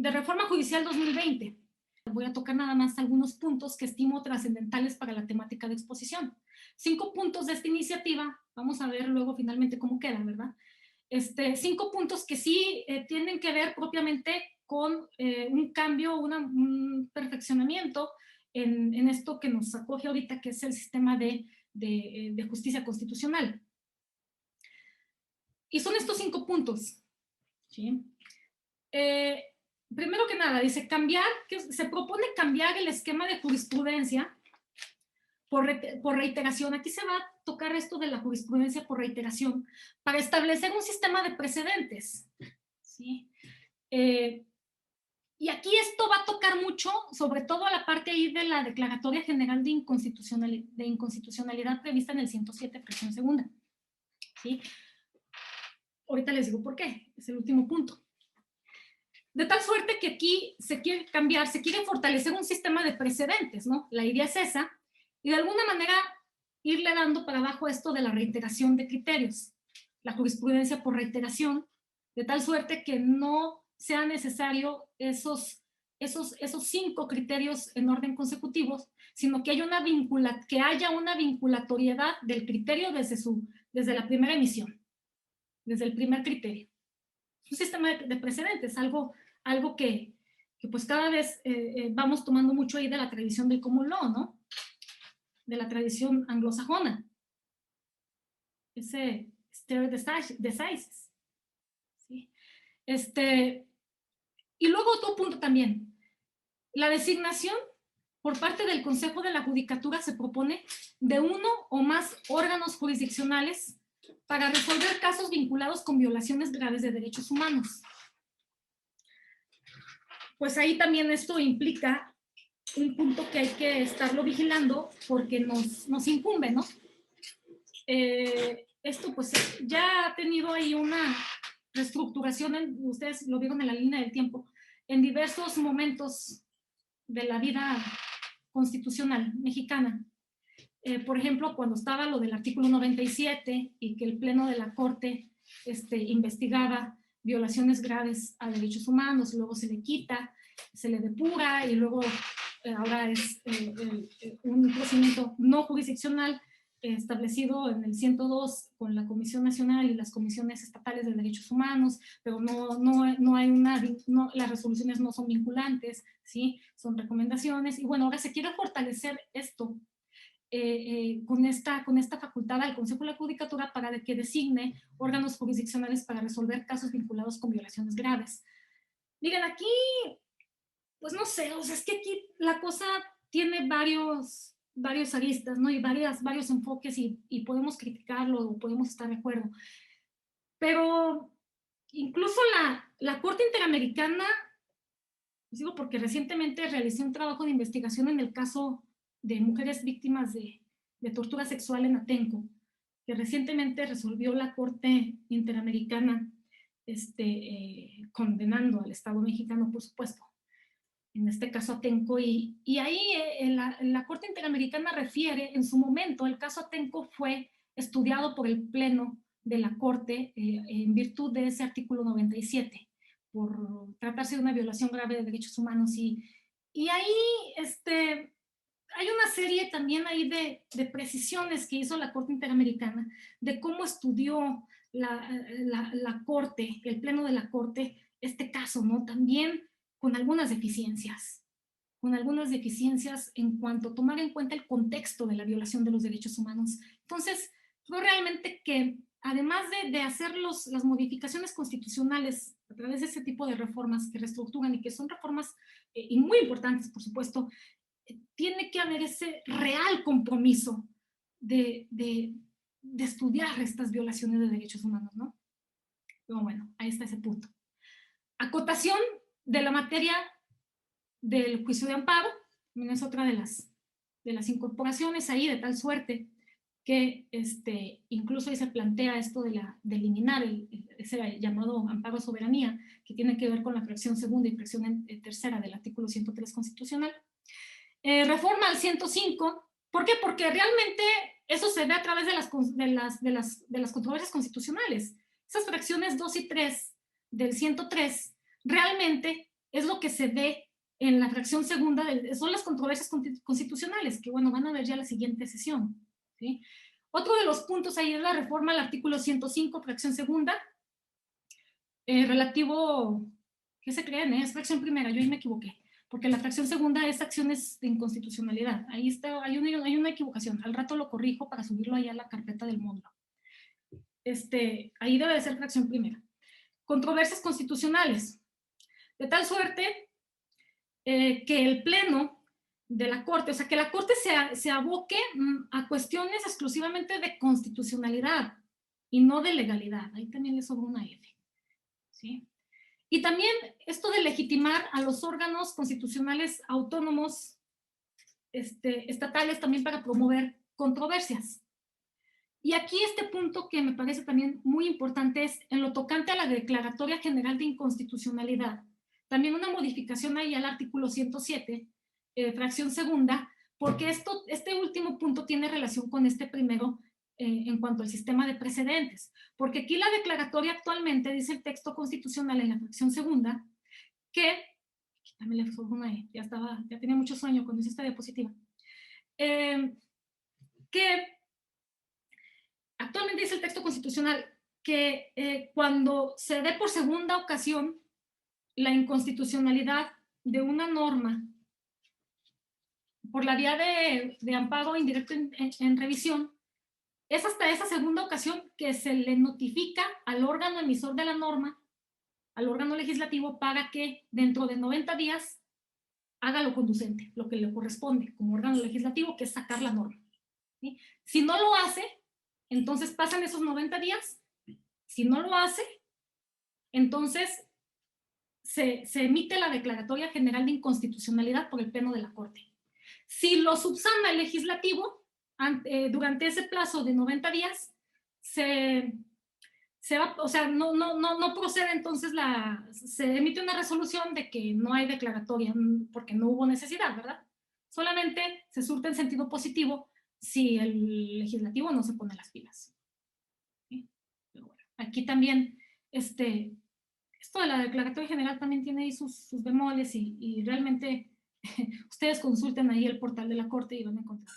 de Reforma Judicial 2020. Voy a tocar nada más algunos puntos que estimo trascendentales para la temática de exposición. 5 puntos de esta iniciativa, vamos a ver luego finalmente cómo queda, ¿verdad? 5 puntos que sí tienen que ver propiamente con un cambio, un perfeccionamiento en esto que nos acoge ahorita, que es el sistema de justicia constitucional. Y son estos 5 puntos, ¿sí? Primero que nada, dice se propone cambiar el esquema de jurisprudencia por reiteración. Aquí se va a tocar esto de la jurisprudencia por reiteración para establecer un sistema de precedentes, ¿sí? Y aquí esto va a tocar mucho, sobre todo a la parte ahí de la Declaratoria General de Inconstitucionalidad prevista en el 107, fracción segunda, ¿sí? Ahorita les digo por qué, es el último punto. De tal suerte que aquí se quiere cambiar, se quiere fortalecer un sistema de precedentes, ¿no? La idea es esa, y de alguna manera irle dando para abajo esto de la reiteración de criterios, la jurisprudencia por reiteración, de tal suerte que no sea necesario esos 5 criterios en orden consecutivos, sino que haya una vinculatoriedad del criterio desde la primera emisión, desde el primer criterio. Un sistema de precedentes, algo que pues cada vez vamos tomando mucho ahí de la tradición del common law, ¿no? De la tradición anglosajona. Ese stare decisis. ¿Sí? Y luego otro punto también. La designación por parte del Consejo de la Judicatura se propone de 1 o más órganos jurisdiccionales para resolver casos vinculados con violaciones graves de derechos humanos. Pues ahí también esto implica un punto que hay que estarlo vigilando porque nos incumbe, ¿no? Esto pues ya ha tenido ahí una reestructuración, ustedes lo vieron en la línea del tiempo, en diversos momentos de la vida constitucional mexicana. Por ejemplo, cuando estaba lo del artículo 97 y que el Pleno de la Corte investigaba violaciones graves a derechos humanos, luego se le quita, se le depura y luego ahora es un procedimiento no jurisdiccional establecido en el 102 con la Comisión Nacional y las comisiones estatales de derechos humanos, pero no hay las resoluciones no son vinculantes, ¿sí? Son recomendaciones, y bueno, ahora se quiere fortalecer esto con esta facultad al Consejo de la Judicatura para que designe órganos jurisdiccionales para resolver casos vinculados con violaciones graves. Miren, aquí, pues no sé, o sea, es que aquí la cosa tiene varios aristas, ¿no? Y varios enfoques y podemos criticarlo o podemos estar de acuerdo. Pero incluso la Corte Interamericana, pues digo porque recientemente realicé un trabajo de investigación en el caso de mujeres víctimas de tortura sexual en Atenco, que recientemente resolvió la Corte Interamericana condenando al Estado mexicano, por supuesto, en este caso Atenco, y ahí la Corte Interamericana refiere, en su momento, el caso Atenco fue estudiado por el Pleno de la Corte en virtud de ese artículo 97, por tratarse de una violación grave de derechos humanos, y ahí hay una serie también ahí de precisiones que hizo la Corte Interamericana de cómo estudió la Corte, el Pleno de la Corte, este caso, ¿no? También con algunas deficiencias en cuanto a tomar en cuenta el contexto de la violación de los derechos humanos. Entonces, creo realmente que además de hacer las modificaciones constitucionales a través de ese tipo de reformas que reestructuran y que son reformas y muy importantes, por supuesto, tiene que haber ese real compromiso de estudiar estas violaciones de derechos humanos, ¿no? Pero bueno, ahí está ese punto. Acotación de la materia del juicio de amparo, también es otra de las incorporaciones ahí, de tal suerte que incluso ahí se plantea esto de eliminar ese llamado amparo a soberanía, que tiene que ver con la fracción segunda y fracción tercera del artículo 103 constitucional. Reforma al 105. ¿Por qué? Porque realmente eso se ve a través de las controversias constitucionales. Esas fracciones 2 y 3 del 103 realmente es lo que se ve en la fracción segunda, son las controversias constitucionales, que bueno, van a ver ya la siguiente sesión. ¿Sí? Otro de los puntos ahí es la reforma al artículo 105, fracción segunda, relativo, ¿qué se creen? Es fracción primera, yo ahí me equivoqué, porque la fracción segunda es acciones de inconstitucionalidad. Ahí está, hay una equivocación, al rato lo corrijo para subirlo ahí a la carpeta del módulo. Ahí debe de ser fracción primera. Controversias constitucionales, de tal suerte que el Pleno de la Corte, o sea, que la Corte se aboque a cuestiones exclusivamente de constitucionalidad y no de legalidad. Ahí también le sobra una F. ¿Sí? Y también esto de legitimar a los órganos constitucionales autónomos estatales también para promover controversias. Y aquí este punto que me parece también muy importante es en lo tocante a la Declaratoria General de Inconstitucionalidad. También una modificación ahí al artículo 107, fracción segunda, porque este último punto tiene relación con este primero en cuanto al sistema de precedentes. Porque aquí la declaratoria actualmente dice el texto constitucional en la fracción segunda que, también le sobra una E, ya tenía mucho sueño cuando hice esta diapositiva, que actualmente dice el texto constitucional que cuando se dé por segunda ocasión la inconstitucionalidad de una norma por la vía de amparo indirecto en revisión, es hasta esa segunda ocasión que se le notifica al órgano emisor de la norma, al órgano legislativo, para que dentro de 90 días haga lo conducente, lo que le corresponde como órgano legislativo, que es sacar la norma. ¿Sí? Si no lo hace, entonces pasan esos 90 días. Si no lo hace, entonces se emite la Declaratoria General de Inconstitucionalidad por el Pleno de la Corte. Si lo subsana el legislativo, durante ese plazo de 90 días, o sea, no procede, entonces se emite una resolución de que no hay declaratoria porque no hubo necesidad, ¿verdad? Solamente se surte en sentido positivo si el legislativo no se pone las pilas. ¿Sí? Pero bueno, aquí también, esto de la declaratoria general también tiene ahí sus bemoles y realmente ustedes consulten ahí el portal de la Corte y van a encontrar.